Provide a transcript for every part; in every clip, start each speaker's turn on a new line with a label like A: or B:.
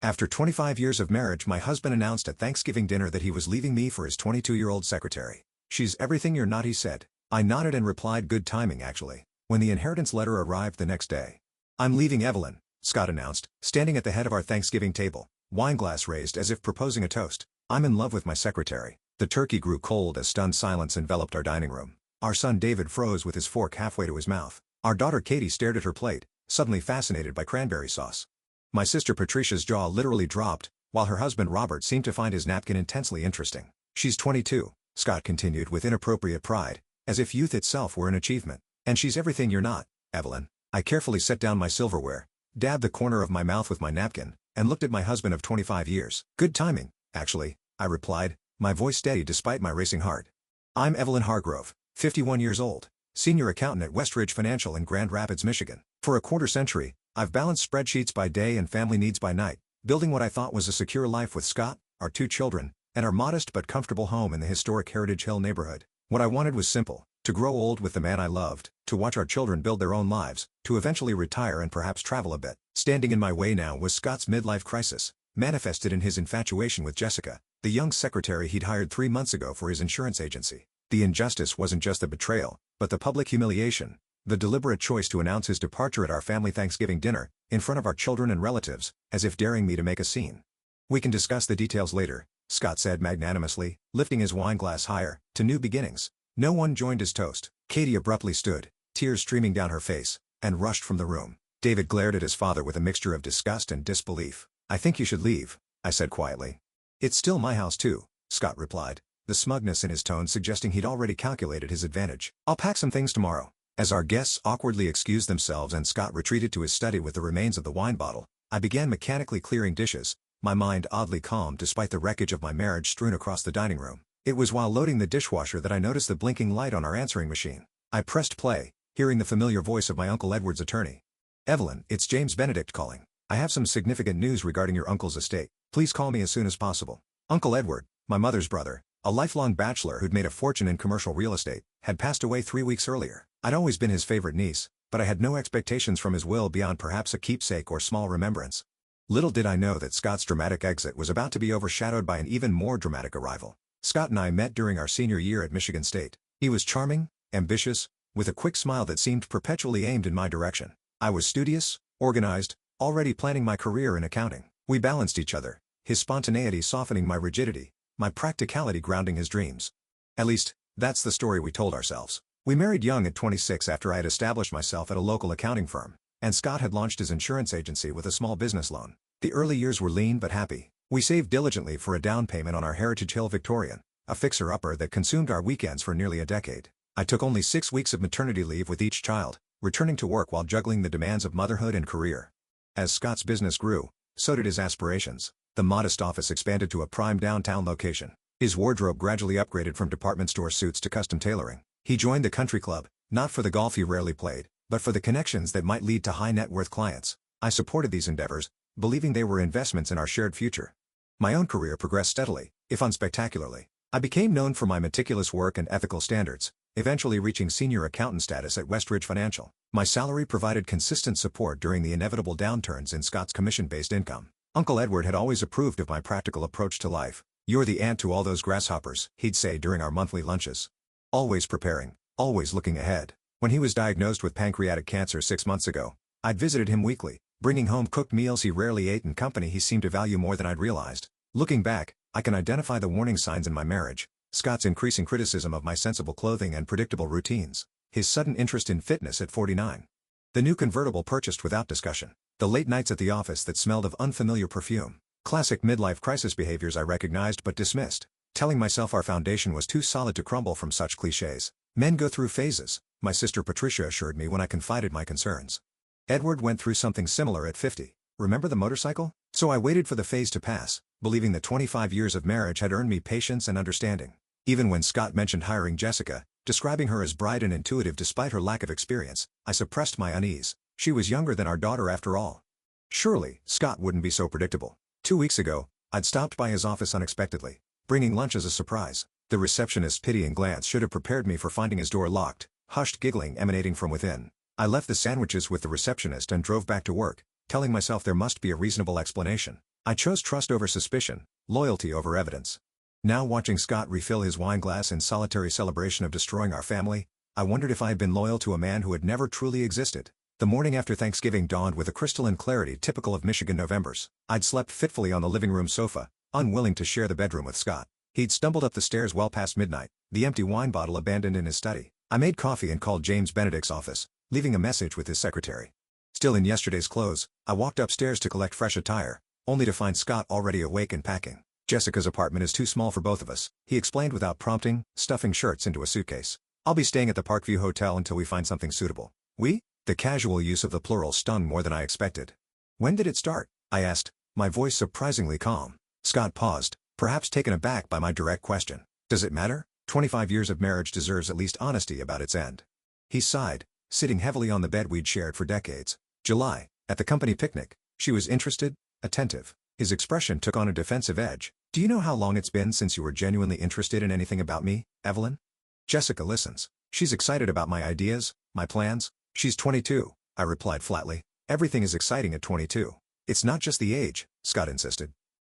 A: After 25 years of marriage, my husband announced at Thanksgiving dinner that he was leaving me for his 22-year-old secretary. "She's everything you're not," he said. I nodded and replied, "Good timing, actually," when the inheritance letter arrived the next day. "I'm leaving Evelyn," Scott announced, standing at the head of our Thanksgiving table, wineglass raised as if proposing a toast. "I'm in love with my secretary." The turkey grew cold as stunned silence enveloped our dining room. Our son David froze with his fork halfway to his mouth. Our daughter Katie stared at her plate, suddenly fascinated by cranberry sauce. My sister Patricia's jaw literally dropped, while her husband Robert seemed to find his napkin intensely interesting. "She's 22, Scott continued with inappropriate pride, as if youth itself were an achievement. "And she's everything you're not, Evelyn." I carefully set down my silverware, dabbed the corner of my mouth with my napkin, and looked at my husband of 25 years. "Good timing, actually," I replied, my voice steady despite my racing heart. "I'm Evelyn Hargrove, 51 years old, senior accountant at Westridge Financial in Grand Rapids, Michigan. For a quarter century, I've balanced spreadsheets by day and family needs by night, building what I thought was a secure life with Scott, our 2 children, and our modest but comfortable home in the historic Heritage Hill neighborhood. What I wanted was simple: to grow old with the man I loved, to watch our children build their own lives, to eventually retire and perhaps travel a bit. Standing in my way now was Scott's midlife crisis, manifested in his infatuation with Jessica, the young secretary he'd hired 3 months ago for his insurance agency. The injustice wasn't just the betrayal, but the public humiliation, the deliberate choice to announce his departure at our family Thanksgiving dinner, in front of our children and relatives, as if daring me to make a scene. "We can discuss the details later," Scott said magnanimously, lifting his wineglass higher, "to new beginnings." No one joined his toast. Katie abruptly stood, tears streaming down her face, and rushed from the room. David glared at his father with a mixture of disgust and disbelief. "I think you should leave," I said quietly. "It's still my house too," Scott replied, the smugness in his tone suggesting he'd already calculated his advantage. "I'll pack some things tomorrow." As our guests awkwardly excused themselves and Scott retreated to his study with the remains of the wine bottle, I began mechanically clearing dishes, my mind oddly calm despite the wreckage of my marriage strewn across the dining room. It was while loading the dishwasher that I noticed the blinking light on our answering machine. I pressed play, hearing the familiar voice of my Uncle Edward's attorney. "Evelyn, it's James Benedict calling. I have some significant news regarding your uncle's estate. Please call me as soon as possible." Uncle Edward, my mother's brother, a lifelong bachelor who'd made a fortune in commercial real estate, had passed away 3 weeks earlier. I'd always been his favorite niece, but I had no expectations from his will beyond perhaps a keepsake or small remembrance. Little did I know that Scott's dramatic exit was about to be overshadowed by an even more dramatic arrival. Scott and I met during our senior year at Michigan State. He was charming, ambitious, with a quick smile that seemed perpetually aimed in my direction. I was studious, organized, already planning my career in accounting. We balanced each other, his spontaneity softening my rigidity, my practicality grounding his dreams. At least, that's the story we told ourselves. We married young at 26 after I had established myself at a local accounting firm, and Scott had launched his insurance agency with a small business loan. The early years were lean but happy. We saved diligently for a down payment on our Heritage Hill Victorian, a fixer-upper that consumed our weekends for nearly a decade. I took only 6 weeks of maternity leave with each child, returning to work while juggling the demands of motherhood and career. As Scott's business grew, so did his aspirations. The modest office expanded to a prime downtown location. His wardrobe gradually upgraded from department store suits to custom tailoring. He joined the country club, not for the golf he rarely played, but for the connections that might lead to high net worth clients. I supported these endeavors, believing they were investments in our shared future. My own career progressed steadily, if unspectacularly. I became known for my meticulous work and ethical standards, eventually reaching senior accountant status at Westridge Financial. My salary provided consistent support during the inevitable downturns in Scott's commission-based income. Uncle Edward had always approved of my practical approach to life. "You're the ant to all those grasshoppers," he'd say during our monthly lunches. Always preparing, always looking ahead. When he was diagnosed with pancreatic cancer 6 months ago, I'd visited him weekly, bringing home cooked meals he rarely ate and company he seemed to value more than I'd realized. Looking back, I can identify the warning signs in my marriage: Scott's increasing criticism of my sensible clothing and predictable routines, his sudden interest in fitness at 49, the new convertible purchased without discussion, the late nights at the office that smelled of unfamiliar perfume. Classic midlife crisis behaviors I recognized but dismissed, telling myself our foundation was too solid to crumble from such cliches. "Men go through phases," my sister Patricia assured me when I confided my concerns. "Edward went through something similar at 50. Remember the motorcycle?" So I waited for the phase to pass, believing that 25 years of marriage had earned me patience and understanding. Even when Scott mentioned hiring Jessica, describing her as bright and intuitive despite her lack of experience, I suppressed my unease. She was younger than our daughter after all. Surely, Scott wouldn't be so predictable. 2 weeks ago, I'd stopped by his office unexpectedly, bringing lunch as a surprise. The receptionist's pitying glance should have prepared me for finding his door locked, hushed giggling emanating from within. I left the sandwiches with the receptionist and drove back to work, telling myself there must be a reasonable explanation. I chose trust over suspicion, loyalty over evidence. Now watching Scott refill his wine glass in solitary celebration of destroying our family, I wondered if I had been loyal to a man who had never truly existed. The morning after Thanksgiving dawned with a crystalline clarity typical of Michigan Novembers. I'd slept fitfully on the living room sofa, unwilling to share the bedroom with Scott. He'd stumbled up the stairs well past midnight, the empty wine bottle abandoned in his study. I made coffee and called James Benedict's office, leaving a message with his secretary. Still in yesterday's clothes, I walked upstairs to collect fresh attire, only to find Scott already awake and packing. Jessica's apartment is too small for both of us, he explained without prompting, stuffing shirts into a suitcase. I'll be staying at the Parkview Hotel until we find something suitable. We? The casual use of the plural stung more than I expected. When did it start? I asked, my voice surprisingly calm. Scott paused, perhaps taken aback by my direct question. Does it matter? 25 years of marriage deserves at least honesty about its end. He sighed, sitting heavily on the bed we'd shared for decades. July, at the company picnic. She was interested, attentive. His expression took on a defensive edge. Do you know how long it's been since you were genuinely interested in anything about me, Evelyn? Jessica listens. She's excited about my ideas, my plans. She's 22, I replied flatly. Everything is exciting at 22. It's not just the age, Scott insisted.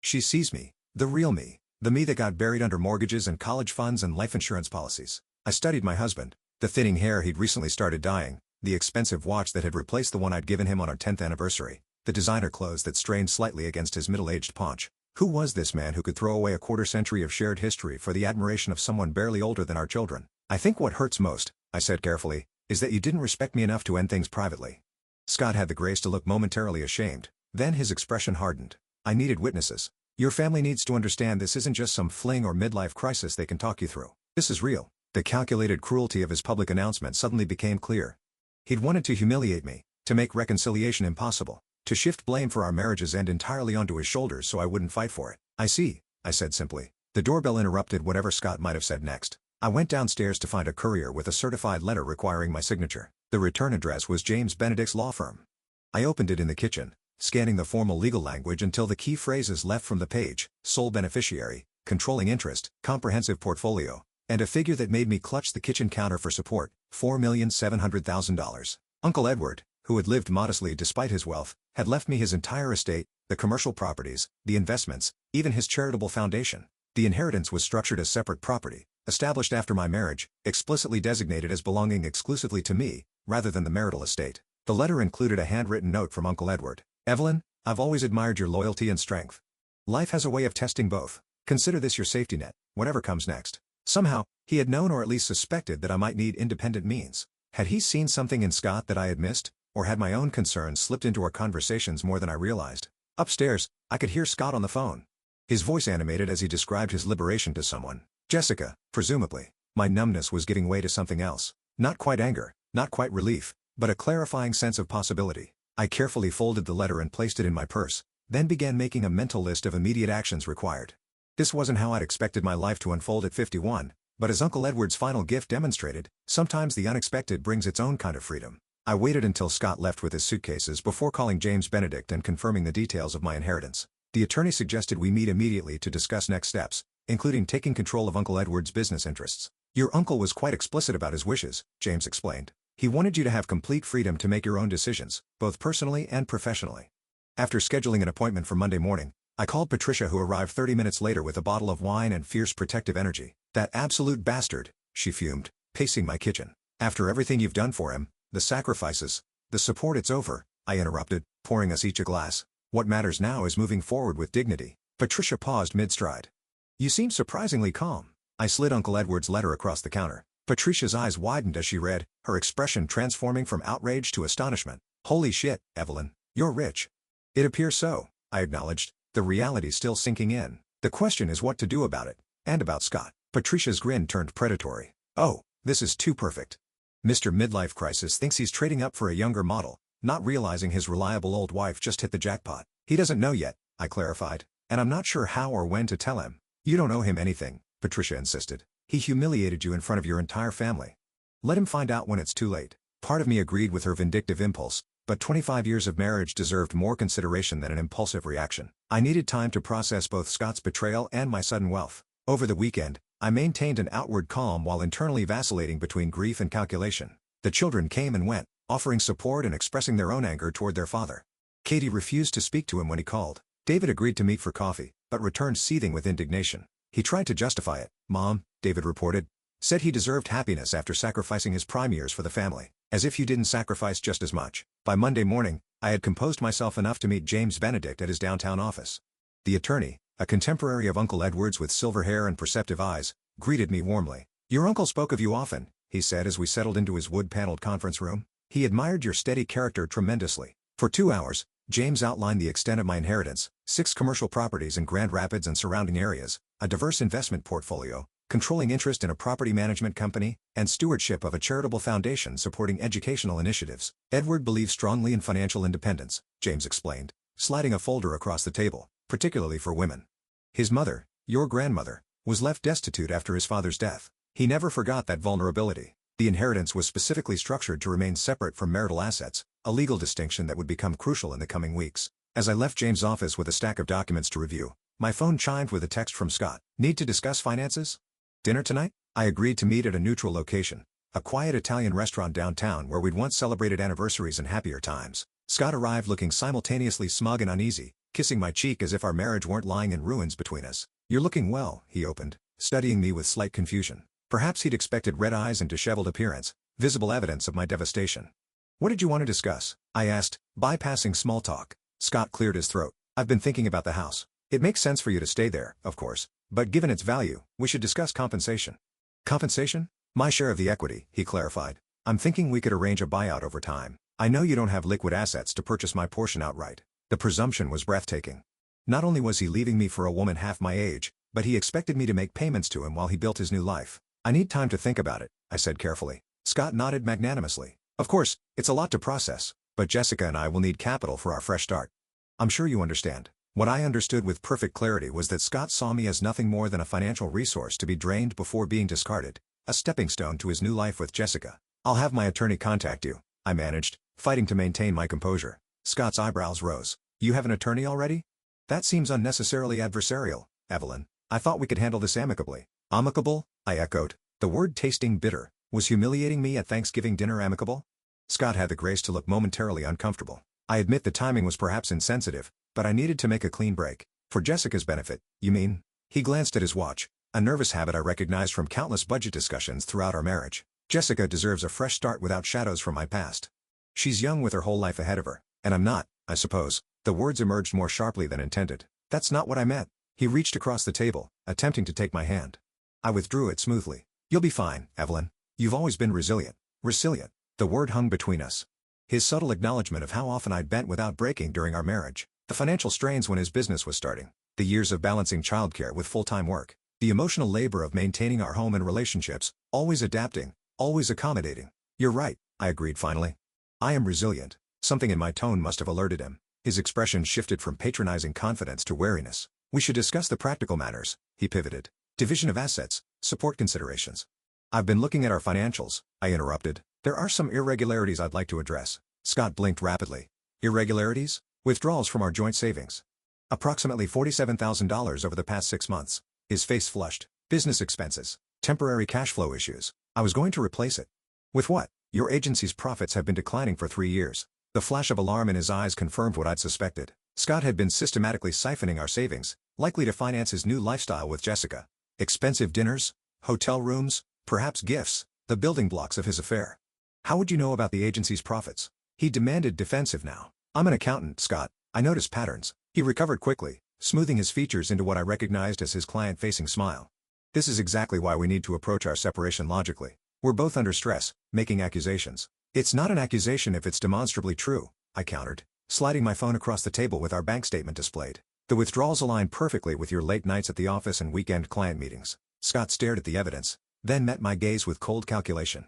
A: She sees me, the real me, the me that got buried under mortgages and college funds and life insurance policies. I studied my husband, the thinning hair he'd recently started dyeing, the expensive watch that had replaced the one I'd given him on our 10th anniversary, the designer clothes that strained slightly against his middle-aged paunch. Who was this man who could throw away a quarter-century of shared history for the admiration of someone barely older than our children? I think what hurts most, I said carefully, is that you didn't respect me enough to end things privately. Scott had the grace to look momentarily ashamed, then his expression hardened. I needed witnesses. Your family needs to understand this isn't just some fling or midlife crisis they can talk you through. This is real. The calculated cruelty of his public announcement suddenly became clear. He'd wanted to humiliate me, to make reconciliation impossible, to shift blame for our marriage's end entirely onto his shoulders so I wouldn't fight for it. I see, I said simply. The doorbell interrupted whatever Scott might have said next. I went downstairs to find a courier with a certified letter requiring my signature. The return address was James Benedict's law firm. I opened it in the kitchen, scanning the formal legal language until the key phrases left from the page: sole beneficiary, controlling interest, comprehensive portfolio, and a figure that made me clutch the kitchen counter for support: $4,700,000. Uncle Edward, who had lived modestly despite his wealth, had left me his entire estate, the commercial properties, the investments, even his charitable foundation. The inheritance was structured as separate property, established after my marriage, explicitly designated as belonging exclusively to me, rather than the marital estate. The letter included a handwritten note from Uncle Edward. Evelyn, I've always admired your loyalty and strength. Life has a way of testing both. Consider this your safety net, whatever comes next. Somehow, he had known or at least suspected that I might need independent means. Had he seen something in Scott that I had missed, or had my own concerns slipped into our conversations more than I realized? Upstairs, I could hear Scott on the phone. His voice animated as he described his liberation to someone. Jessica, presumably. My numbness was giving way to something else. Not quite anger, not quite relief, but a clarifying sense of possibility. I carefully folded the letter and placed it in my purse, then began making a mental list of immediate actions required. This wasn't how I'd expected my life to unfold at 51, but as Uncle Edward's final gift demonstrated, sometimes the unexpected brings its own kind of freedom. I waited until Scott left with his suitcases before calling James Benedict and confirming the details of my inheritance. The attorney suggested we meet immediately to discuss next steps, including taking control of Uncle Edward's business interests. Your uncle was quite explicit about his wishes, James explained. He wanted you to have complete freedom to make your own decisions, both personally and professionally. After scheduling an appointment for Monday morning, I called Patricia, who arrived 30 minutes later with a bottle of wine and fierce protective energy. That absolute bastard, she fumed, pacing my kitchen. After everything you've done for him, the sacrifices, the support, it's over, I interrupted, pouring us each a glass. What matters now is moving forward with dignity. Patricia paused mid-stride. You seem surprisingly calm. I slid Uncle Edward's letter across the counter. Patricia's eyes widened as she read, her expression transforming from outrage to astonishment. Holy shit, Evelyn, you're rich. It appears so, I acknowledged, the reality still sinking in. The question is what to do about it, and about Scott. Patricia's grin turned predatory. Oh, this is too perfect. Mr. Midlife Crisis thinks he's trading up for a younger model, not realizing his reliable old wife just hit the jackpot. He doesn't know yet, I clarified, and I'm not sure how or when to tell him. You don't owe him anything, Patricia insisted. He humiliated you in front of your entire family. Let him find out when it's too late. Part of me agreed with her vindictive impulse, but 25 years of marriage deserved more consideration than an impulsive reaction. I needed time to process both Scott's betrayal and my sudden wealth. Over the weekend, I maintained an outward calm while internally vacillating between grief and calculation. The children came and went, offering support and expressing their own anger toward their father. Katie refused to speak to him when he called. David agreed to meet for coffee, but returned seething with indignation. He tried to justify it. Mom, David reported, said he deserved happiness after sacrificing his prime years for the family. As if you didn't sacrifice just as much. By Monday morning, I had composed myself enough to meet James Benedict at his downtown office. The attorney, a contemporary of Uncle Edward's with silver hair and perceptive eyes, greeted me warmly. Your uncle spoke of you often, he said as we settled into his wood-paneled conference room. He admired your steady character tremendously. For 2 hours, James outlined the extent of my inheritance, 6 commercial properties in Grand Rapids and surrounding areas, a diverse investment portfolio, controlling interest in a property management company, and stewardship of a charitable foundation supporting educational initiatives. Edward believes strongly in financial independence, James explained, sliding a folder across the table, particularly for women. His mother, your grandmother, was left destitute after his father's death. He never forgot that vulnerability. The inheritance was specifically structured to remain separate from marital assets, a legal distinction that would become crucial in the coming weeks. As I left James' office with a stack of documents to review, my phone chimed with a text from Scott. Need to discuss finances? Dinner tonight? I agreed to meet at a neutral location, a quiet Italian restaurant downtown where we'd once celebrated anniversaries and happier times. Scott arrived looking simultaneously smug and uneasy, kissing my cheek as if our marriage weren't lying in ruins between us. You're looking well, he opened, studying me with slight confusion. Perhaps he'd expected red eyes and disheveled appearance, visible evidence of my devastation. What did you want to discuss? I asked, bypassing small talk. Scott cleared his throat. I've been thinking about the house. It makes sense for you to stay there, of course, but given its value, we should discuss compensation. Compensation? My share of the equity, he clarified. I'm thinking we could arrange a buyout over time. I know you don't have liquid assets to purchase my portion outright. The presumption was breathtaking. Not only was he leaving me for a woman half my age, but he expected me to make payments to him while he built his new life. I need time to think about it, I said carefully. Scott nodded magnanimously. Of course, it's a lot to process, but Jessica and I will need capital for our fresh start. I'm sure you understand. What I understood with perfect clarity was that Scott saw me as nothing more than a financial resource to be drained before being discarded, a stepping stone to his new life with Jessica. I'll have my attorney contact you, I managed, fighting to maintain my composure. Scott's eyebrows rose. You have an attorney already? That seems unnecessarily adversarial, Evelyn. I thought we could handle this amicably. Amicable? I echoed. The word tasting bitter. Was humiliating me at Thanksgiving dinner amicable? Scott had the grace to look momentarily uncomfortable. I admit the timing was perhaps insensitive, but I needed to make a clean break. For Jessica's benefit, you mean? He glanced at his watch, a nervous habit I recognized from countless budget discussions throughout our marriage. Jessica deserves a fresh start without shadows from my past. She's young with her whole life ahead of her, and I'm not, I suppose. The words emerged more sharply than intended. That's not what I meant. He reached across the table, attempting to take my hand. I withdrew it smoothly. You'll be fine, Evelyn. You've always been resilient. Resilient. The word hung between us. His subtle acknowledgement of how often I'd bent without breaking during our marriage. The financial strains when his business was starting. The years of balancing childcare with full-time work. The emotional labor of maintaining our home and relationships, always adapting, always accommodating. You're right, I agreed finally. I am resilient. Something in my tone must have alerted him. His expression shifted from patronizing confidence to wariness. We should discuss the practical matters, he pivoted. Division of assets, support considerations. I've been looking at our financials, I interrupted. There are some irregularities I'd like to address. Scott blinked rapidly. Irregularities? Withdrawals from our joint savings. Approximately $47,000 over the past 6 months. His face flushed. Business expenses. Temporary cash flow issues. I was going to replace it. With what? Your agency's profits have been declining for 3 years. The flash of alarm in his eyes confirmed what I'd suspected. Scott had been systematically siphoning our savings, likely to finance his new lifestyle with Jessica. Expensive dinners, hotel rooms, perhaps gifts, the building blocks of his affair. How would you know about the agency's profits? He demanded, defensive now. I'm an accountant, Scott. I notice patterns. He recovered quickly, smoothing his features into what I recognized as his client-facing smile. This is exactly why we need to approach our separation logically. We're both under stress, making accusations. It's not an accusation if it's demonstrably true, I countered, sliding my phone across the table with our bank statement displayed. The withdrawals align perfectly with your late nights at the office and weekend client meetings. Scott stared at the evidence, then met my gaze with cold calculation.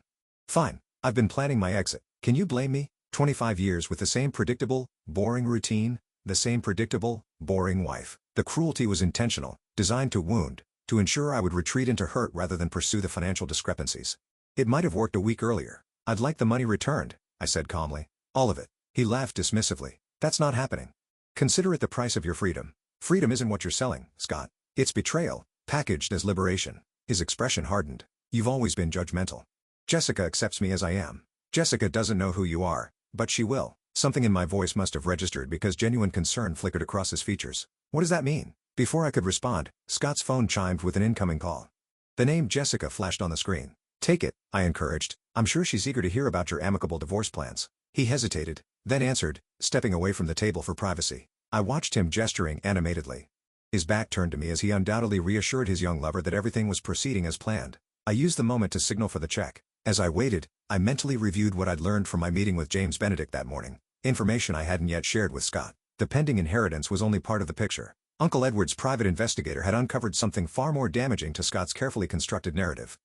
A: Fine, I've been planning my exit. Can you blame me? 25 years with the same predictable, boring routine, the same predictable, boring wife. The cruelty was intentional, designed to wound, to ensure I would retreat into hurt rather than pursue the financial discrepancies. It might have worked a week earlier. I'd like the money returned, I said calmly. All of it. He laughed dismissively. That's not happening. Consider it the price of your freedom. Freedom isn't what you're selling, Scott. It's betrayal, packaged as liberation. His expression hardened. You've always been judgmental. Jessica accepts me as I am. Jessica doesn't know who you are, but she will. Something in my voice must have registered because genuine concern flickered across his features. What does that mean? Before I could respond, Scott's phone chimed with an incoming call. The name Jessica flashed on the screen. Take it, I encouraged. I'm sure she's eager to hear about your amicable divorce plans. He hesitated, then answered, stepping away from the table for privacy. I watched him gesturing animatedly. His back turned to me as he undoubtedly reassured his young lover that everything was proceeding as planned. I used the moment to signal for the check. As I waited, I mentally reviewed what I'd learned from my meeting with James Benedict that morning. Information I hadn't yet shared with Scott. The pending inheritance was only part of the picture. Uncle Edward's private investigator had uncovered something far more damaging to Scott's carefully constructed narrative.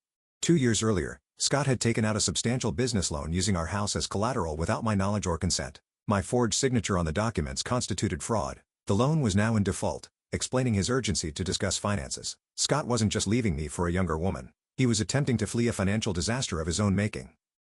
A: 2 years earlier, Scott had taken out a substantial business loan using our house as collateral without my knowledge or consent. My forged signature on the documents constituted fraud. The loan was now in default, explaining his urgency to discuss finances. Scott wasn't just leaving me for a younger woman. He was attempting to flee a financial disaster of his own making.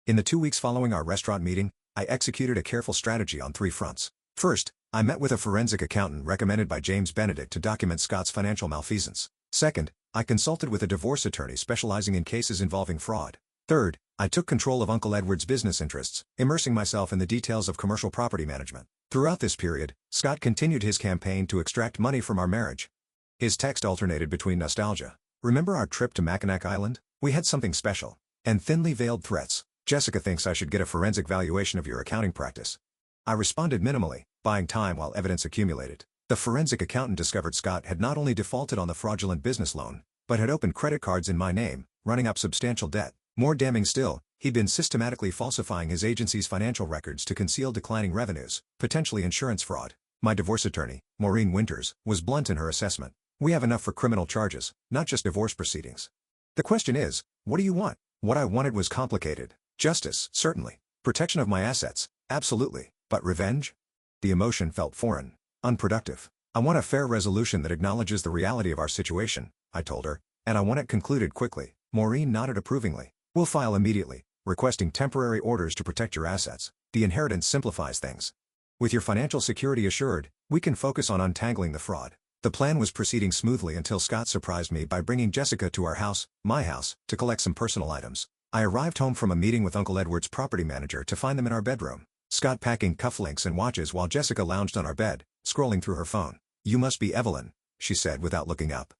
A: In the 2 weeks following our restaurant meeting, I executed a careful strategy on 3 fronts. First, I met with a forensic accountant recommended by James Benedict to document Scott's financial malfeasance. Second, I consulted with a divorce attorney specializing in cases involving fraud. Third, I took control of Uncle Edward's business interests, immersing myself in the details of commercial property management. Throughout this period, Scott continued his campaign to extract money from our marriage. His text alternated between nostalgia. Remember our trip to Mackinac Island? We had something special. And thinly veiled threats. Jessica thinks I should get a forensic valuation of your accounting practice. I responded minimally, buying time while evidence accumulated. The forensic accountant discovered Scott had not only defaulted on the fraudulent business loan, but had opened credit cards in my name, running up substantial debt. More damning still, he'd been systematically falsifying his agency's financial records to conceal declining revenues, potentially insurance fraud. My divorce attorney, Maureen Winters, was blunt in her assessment. We have enough for criminal charges, not just divorce proceedings. The question is, what do you want? What I wanted was complicated. Justice, certainly. Protection of my assets, absolutely. But revenge? The emotion felt foreign, unproductive. I want a fair resolution that acknowledges the reality of our situation, I told her, and I want it concluded quickly. Maureen nodded approvingly. We'll file immediately, requesting temporary orders to protect your assets. The inheritance simplifies things. With your financial security assured, we can focus on untangling the fraud. The plan was proceeding smoothly until Scott surprised me by bringing Jessica to our house, my house, to collect some personal items. I arrived home from a meeting with Uncle Edward's property manager to find them in our bedroom. Scott packing cufflinks and watches while Jessica lounged on our bed, scrolling through her phone. You must be Evelyn, she said without looking up.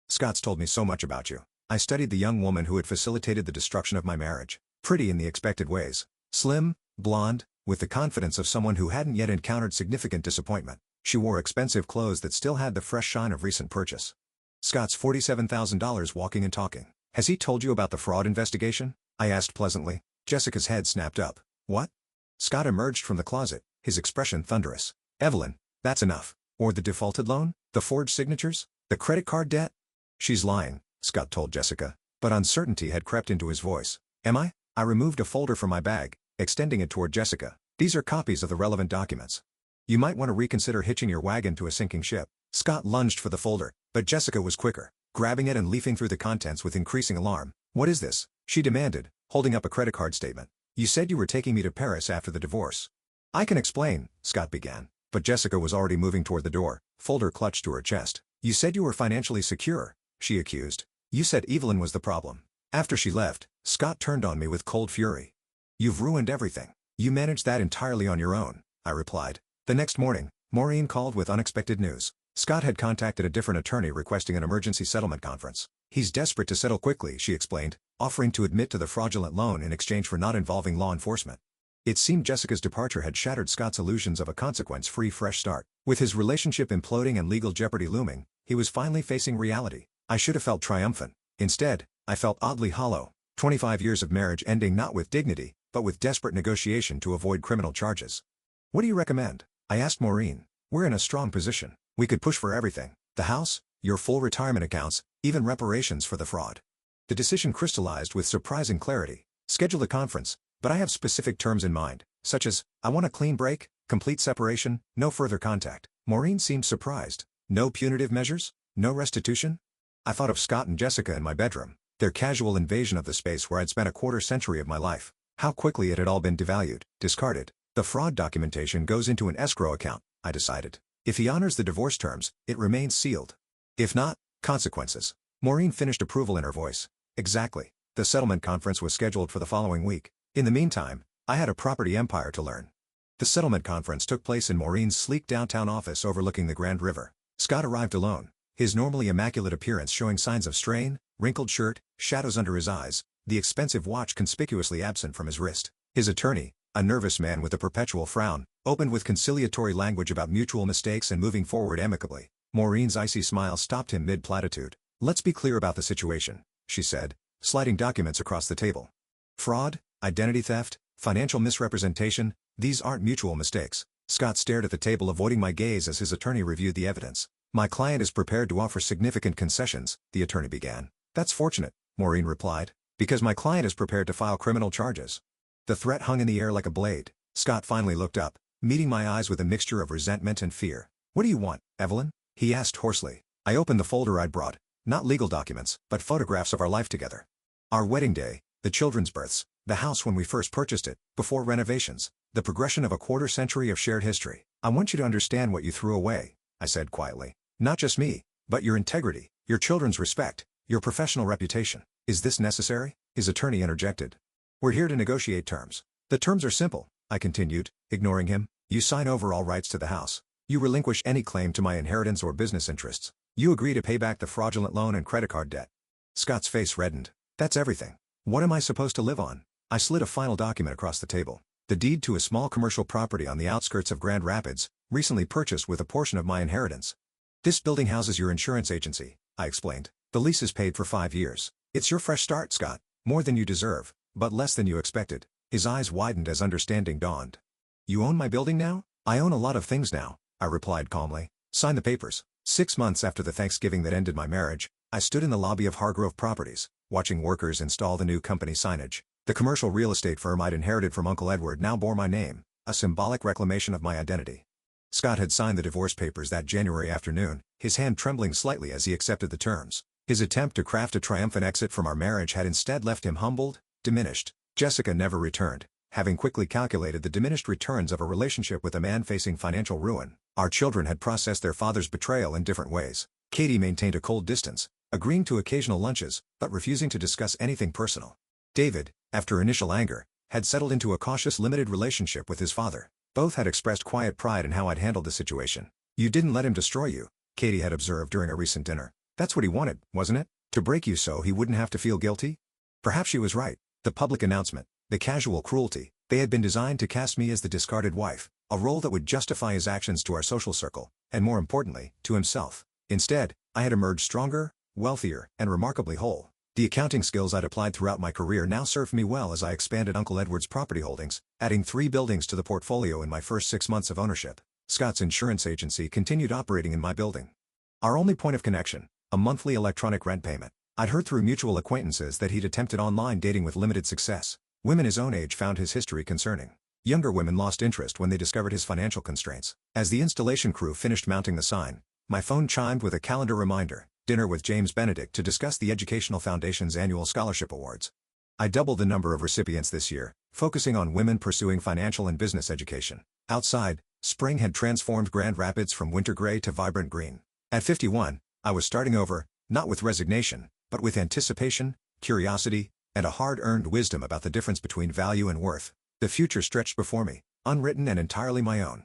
A: Scott's told me so much about you. I studied the young woman who had facilitated the destruction of my marriage. Pretty in the expected ways. Slim, blonde, with the confidence of someone who hadn't yet encountered significant disappointment. She wore expensive clothes that still had the fresh shine of recent purchase. Scott's $47,000 walking and talking. Has he told you about the fraud investigation? I asked pleasantly. Jessica's head snapped up. What? Scott emerged from the closet, his expression thunderous. Evelyn, that's enough. Or the defaulted loan? The forged signatures? The credit card debt? She's lying, Scott told Jessica, but uncertainty had crept into his voice. Am I? I removed a folder from my bag, extending it toward Jessica. These are copies of the relevant documents. You might want to reconsider hitching your wagon to a sinking ship. Scott lunged for the folder, but Jessica was quicker, grabbing it and leafing through the contents with increasing alarm. What is this? She demanded, holding up a credit card statement. You said you were taking me to Paris after the divorce. I can explain, Scott began, but Jessica was already moving toward the door, folder clutched to her chest. You said you were financially secure, she accused. You said Evelyn was the problem. After she left, Scott turned on me with cold fury. You've ruined everything. You managed that entirely on your own, I replied. The next morning, Maureen called with unexpected news. Scott had contacted a different attorney requesting an emergency settlement conference. He's desperate to settle quickly, she explained, offering to admit to the fraudulent loan in exchange for not involving law enforcement. It seemed Jessica's departure had shattered Scott's illusions of a consequence-free fresh start. With his relationship imploding and legal jeopardy looming, he was finally facing reality. I should have felt triumphant. Instead, I felt oddly hollow. 25 years of marriage ending not with dignity, but with desperate negotiation to avoid criminal charges. What do you recommend? I asked Maureen. We're in a strong position. We could push for everything. The house, your full retirement accounts, even reparations for the fraud. The decision crystallized with surprising clarity. Schedule a conference, but I have specific terms in mind, such as, I want a clean break, complete separation, no further contact. Maureen seemed surprised. No punitive measures? No restitution? I thought of Scott and Jessica in my bedroom, their casual invasion of the space where I'd spent a quarter-century of my life. How quickly it had all been devalued, discarded. The fraud documentation goes into an escrow account, I decided. If he honors the divorce terms, it remains sealed. If not, consequences. Maureen finished approval in her voice. Exactly. The settlement conference was scheduled for the following week. In the meantime, I had a property empire to learn. The settlement conference took place in Maureen's sleek downtown office overlooking the Grand River. Scott arrived alone, his normally immaculate appearance showing signs of strain, wrinkled shirt, shadows under his eyes, the expensive watch conspicuously absent from his wrist. His attorney, a nervous man with a perpetual frown, opened with conciliatory language about mutual mistakes and moving forward amicably. Maureen's icy smile stopped him mid-platitude. "Let's be clear about the situation," she said, sliding documents across the table. "Fraud, identity theft, financial misrepresentation, these aren't mutual mistakes." Scott stared at the table, avoiding my gaze as his attorney reviewed the evidence. "My client is prepared to offer significant concessions," the attorney began. "That's fortunate," Maureen replied, "because my client is prepared to file criminal charges." The threat hung in the air like a blade. Scott finally looked up, meeting my eyes with a mixture of resentment and fear. "What do you want, Evelyn?" he asked hoarsely. I opened the folder I'd brought. Not legal documents, but photographs of our life together. Our wedding day, the children's births, the house when we first purchased it, before renovations, the progression of a quarter-century of shared history. "I want you to understand what you threw away," I said quietly. "Not just me, but your integrity, your children's respect, your professional reputation." "Is this necessary?" his attorney interjected. "We're here to negotiate terms." "The terms are simple," I continued, ignoring him. "You sign over all rights to the house. You relinquish any claim to my inheritance or business interests. You agree to pay back the fraudulent loan and credit card debt." Scott's face reddened. "That's everything. What am I supposed to live on?" I slid a final document across the table. "The deed to a small commercial property on the outskirts of Grand Rapids, recently purchased with a portion of my inheritance." "This building houses your insurance agency," I explained. "The lease is paid for 5 years. It's your fresh start, Scott. More than you deserve, but less than you expected." His eyes widened as understanding dawned. "You own my building now?" "I own a lot of things now," I replied calmly. "Sign the papers." 6 months after the Thanksgiving that ended my marriage, I stood in the lobby of Hargrove Properties, watching workers install the new company signage. The commercial real estate firm I'd inherited from Uncle Edward now bore my name, a symbolic reclamation of my identity. Scott had signed the divorce papers that January afternoon, his hand trembling slightly as he accepted the terms. His attempt to craft a triumphant exit from our marriage had instead left him humbled, diminished. Jessica never returned, having quickly calculated the diminished returns of a relationship with a man facing financial ruin. Our children had processed their father's betrayal in different ways. Katie maintained a cold distance, agreeing to occasional lunches, but refusing to discuss anything personal. David, after initial anger, had settled into a cautious limited relationship with his father. Both had expressed quiet pride in how I'd handled the situation. "You didn't let him destroy you," Katie had observed during a recent dinner. "That's what he wanted, wasn't it? To break you so he wouldn't have to feel guilty?" Perhaps she was right. The public announcement, the casual cruelty, they had been designed to cast me as the discarded wife, a role that would justify his actions to our social circle, and more importantly, to himself. Instead, I had emerged stronger, wealthier, and remarkably whole. The accounting skills I'd applied throughout my career now served me well as I expanded Uncle Edward's property holdings, adding 3 buildings to the portfolio in my first 6 months of ownership. Scott's insurance agency continued operating in my building. Our only point of connection, a monthly electronic rent payment. I'd heard through mutual acquaintances that he'd attempted online dating with limited success. Women his own age found his history concerning. Younger women lost interest when they discovered his financial constraints. As the installation crew finished mounting the sign, my phone chimed with a calendar reminder: dinner with James Benedict to discuss the Educational Foundation's annual scholarship awards. I doubled the number of recipients this year, focusing on women pursuing financial and business education. Outside, spring had transformed Grand Rapids from winter gray to vibrant green. At 51, I was starting over, not with resignation, but with anticipation, curiosity, and a hard-earned wisdom about the difference between value and worth. The future stretched before me, unwritten and entirely my own.